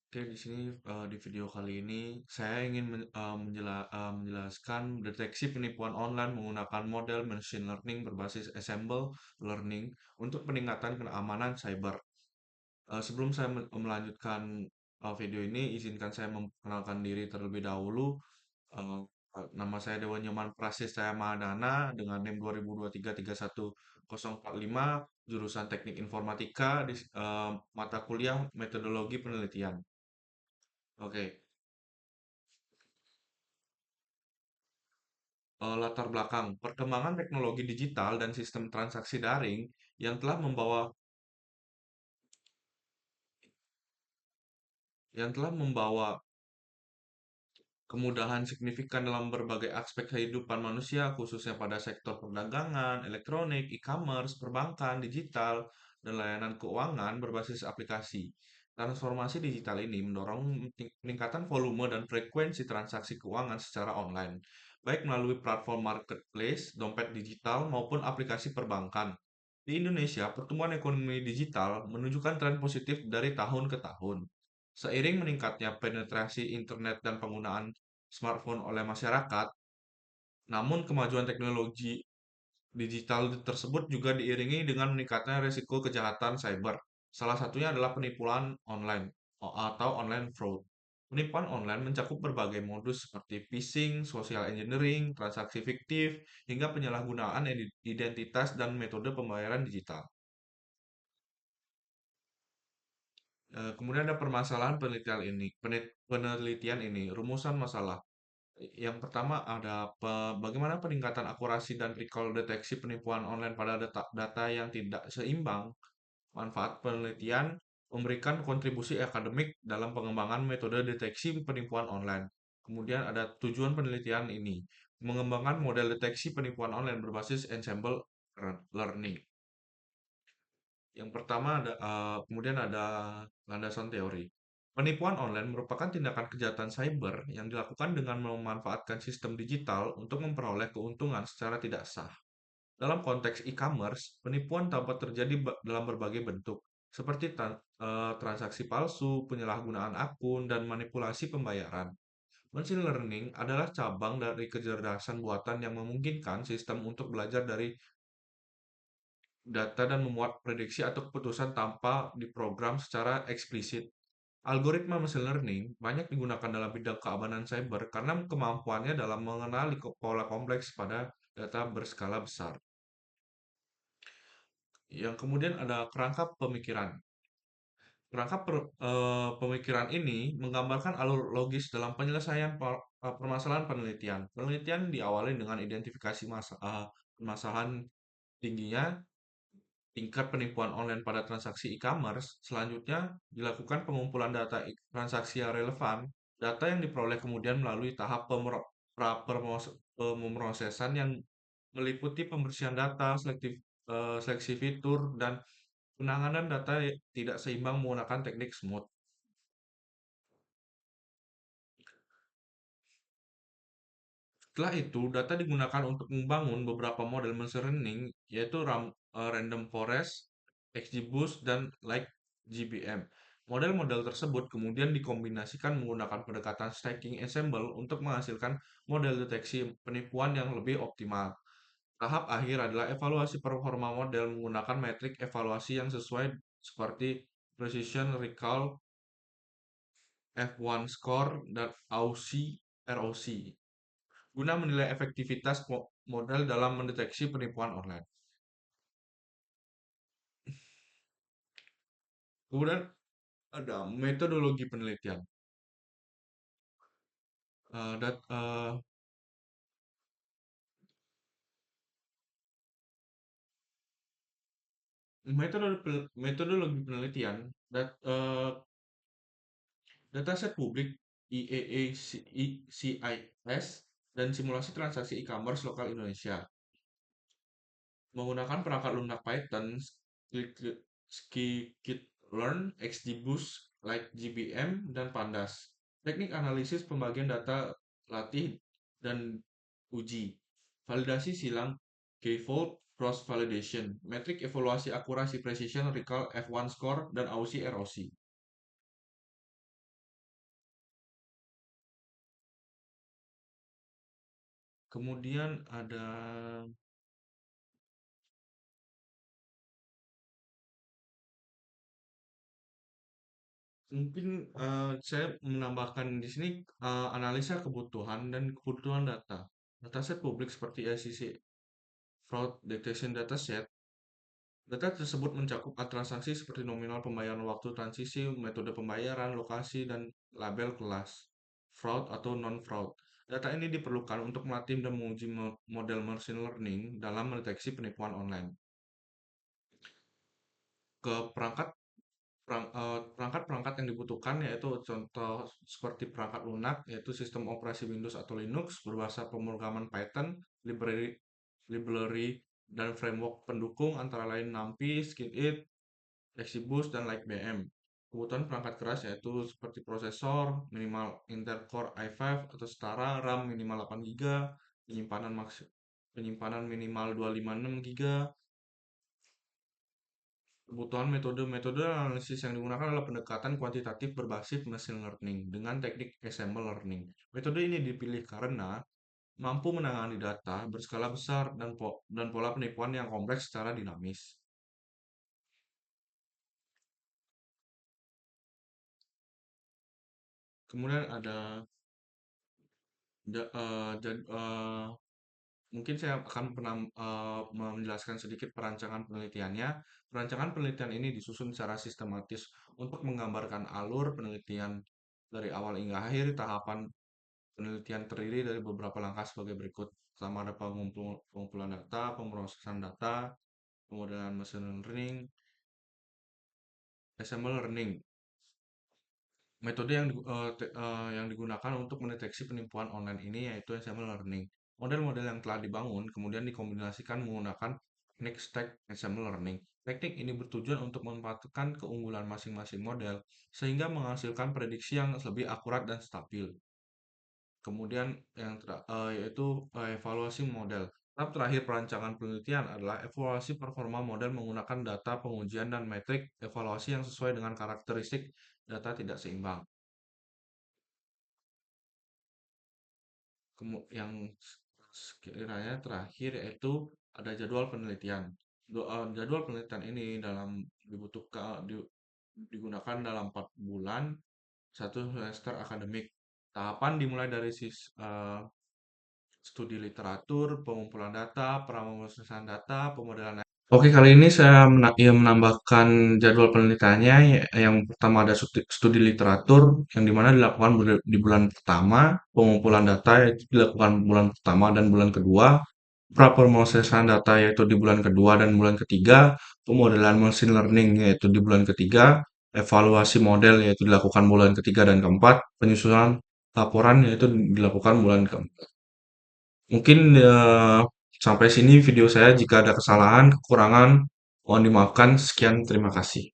Oke, di sini di video kali ini saya ingin menjelaskan deteksi penipuan online menggunakan model machine learning berbasis ensemble learning untuk peningkatan keamanan cyber. Sebelum saya melanjutkan video ini, izinkan saya memperkenalkan diri terlebih dahulu. Eh, Nama saya Dewan Nyoman Prasista Mahadana dengan NIM 2023314045, jurusan Teknik Informatika di mata kuliah Metodologi Penelitian. Oke. Latar belakang perkembangan teknologi digital dan sistem transaksi daring yang telah membawa kemudahan signifikan dalam berbagai aspek kehidupan manusia, khususnya pada sektor perdagangan, elektronik, e-commerce, perbankan, digital, dan layanan keuangan berbasis aplikasi. Transformasi digital ini mendorong peningkatan volume dan frekuensi transaksi keuangan secara online, baik melalui platform marketplace, dompet digital, maupun aplikasi perbankan. Di Indonesia, pertumbuhan ekonomi digital menunjukkan tren positif dari tahun ke tahun. Seiring meningkatnya penetrasi internet dan penggunaan smartphone oleh masyarakat, namun kemajuan teknologi digital tersebut juga diiringi dengan meningkatnya risiko kejahatan cyber. Salah satunya adalah penipuan online atau online fraud. Penipuan online mencakup berbagai modus seperti phishing, social engineering, transaksi fiktif, hingga penyalahgunaan identitas dan metode pembayaran digital. Kemudian ada permasalahan penelitian ini, rumusan masalah. Yang pertama ada bagaimana peningkatan akurasi dan recall deteksi penipuan online pada data yang tidak seimbang. Manfaat penelitian memberikan kontribusi akademik dalam pengembangan metode deteksi penipuan online. Kemudian ada tujuan penelitian ini, mengembangkan model deteksi penipuan online berbasis ensemble learning. Yang pertama kemudian ada landasan teori. Penipuan online merupakan tindakan kejahatan cyber yang dilakukan dengan memanfaatkan sistem digital untuk memperoleh keuntungan secara tidak sah. Dalam konteks e-commerce, penipuan dapat terjadi dalam berbagai bentuk, seperti transaksi palsu, penyalahgunaan akun, dan manipulasi pembayaran. Machine learning adalah cabang dari kecerdasan buatan yang memungkinkan sistem untuk belajar dari data dan memuat prediksi atau keputusan tanpa diprogram secara eksplisit. Algoritma machine learning banyak digunakan dalam bidang keamanan cyber karena kemampuannya dalam mengenali pola kompleks pada data berskala besar. Yang kemudian ada kerangka pemikiran. Pemikiran ini menggambarkan alur logis dalam penyelesaian permasalahan penelitian. Penelitian diawali dengan identifikasi permasalahan tingginya tingkat penipuan online pada transaksi e-commerce. Selanjutnya, dilakukan pengumpulan data transaksi yang relevan. Data yang diperoleh kemudian melalui tahap pemrosesan yang meliputi pembersihan data, seleksi fitur, dan penanganan data tidak seimbang menggunakan teknik smooth. Setelah itu, data digunakan untuk membangun beberapa model machine learning, yaitu Random Forest, XGBoost, dan Like GBM. Model-model tersebut kemudian dikombinasikan menggunakan pendekatan stacking ensemble untuk menghasilkan model deteksi penipuan yang lebih optimal. Tahap akhir adalah evaluasi performa model menggunakan metrik evaluasi yang sesuai seperti Precision Recall, F1 Score, dan ROC guna menilai efektivitas model dalam mendeteksi penipuan online. Kemudian ada metodologi penelitian. Eh, dat- eh, Metodologi penelitian, dataset publik IEECIS dan simulasi transaksi e-commerce lokal Indonesia menggunakan perangkat lunak Python, Scikit-learn, XGBoost, like GBM, dan Pandas. Teknik analisis pembagian data latih dan uji. Validasi silang K-fold cross validation. Metrik evaluasi akurasi precision recall F1 score dan AUSI ROC. Kemudian ada mungkin saya menambahkan di sini analisa kebutuhan dan kebutuhan data. Dataset publik seperti SEC Fraud Detection Dataset. Data tersebut mencakup transaksi seperti nominal pembayaran waktu transisi, metode pembayaran, lokasi, dan label kelas, fraud atau non-fraud. Data ini diperlukan untuk melatih dan menguji model machine learning dalam mendeteksi penipuan online. Ke perangkat-perangkat yang dibutuhkan yaitu contoh seperti perangkat lunak, yaitu sistem operasi Windows atau Linux berbahasa pemrograman Python, library dan framework pendukung antara lain NumPy, Scikit, Flexibus, dan LikeBM. Kebutuhan perangkat keras yaitu seperti prosesor minimal Intel Core i5 atau setara, RAM minimal 8 GB, penyimpanan minimal 256 GB. Kebutuhan metode analisis yang digunakan adalah pendekatan kuantitatif berbasis machine learning dengan teknik ensemble learning. Metode ini dipilih karena mampu menangani data berskala besar dan pola penipuan yang kompleks secara dinamis. Kemudian ada ja- eh, jad- eh, mungkin saya akan menjelaskan sedikit perancangan penelitiannya. Perancangan penelitian ini disusun secara sistematis untuk menggambarkan alur penelitian dari awal hingga akhir. Tahapan penelitian terdiri dari beberapa langkah sebagai berikut. Pertama ada pengumpulan data, pemrosesan data, kemudian machine learning, ensemble learning. Metode yang digunakan untuk mendeteksi penipuan online ini yaitu ensemble learning. Model-model yang telah dibangun kemudian dikombinasikan menggunakan teknik stack ensemble learning. Teknik ini bertujuan untuk memanfaatkan keunggulan masing-masing model sehingga menghasilkan prediksi yang lebih akurat dan stabil. Kemudian yaitu evaluasi model. Tahap terakhir perancangan penelitian adalah evaluasi performa model menggunakan data pengujian dan metrik evaluasi yang sesuai dengan karakteristik data tidak seimbang. Yang sekiranya terakhir yaitu ada jadwal penelitian. Jadwal penelitian ini digunakan dalam 4 bulan, satu semester akademik. Tahapan dimulai dari studi literatur, pengumpulan data, pemrosesan data, pemodelan. Oke, kali ini saya menambahkan jadwal penelitiannya. Yang pertama ada studi literatur, yang dimana dilakukan di bulan pertama, pengumpulan data yaitu dilakukan bulan pertama dan bulan kedua, pemrosesan data yaitu di bulan kedua dan bulan ketiga, pemodelan machine learning yaitu di bulan ketiga, evaluasi model yaitu dilakukan bulan ketiga dan keempat, penyusunan laporan yaitu dilakukan bulan keempat. Mungkin sampai sini video saya. Jika ada kesalahan, kekurangan, mohon dimaafkan. Sekian, terima kasih.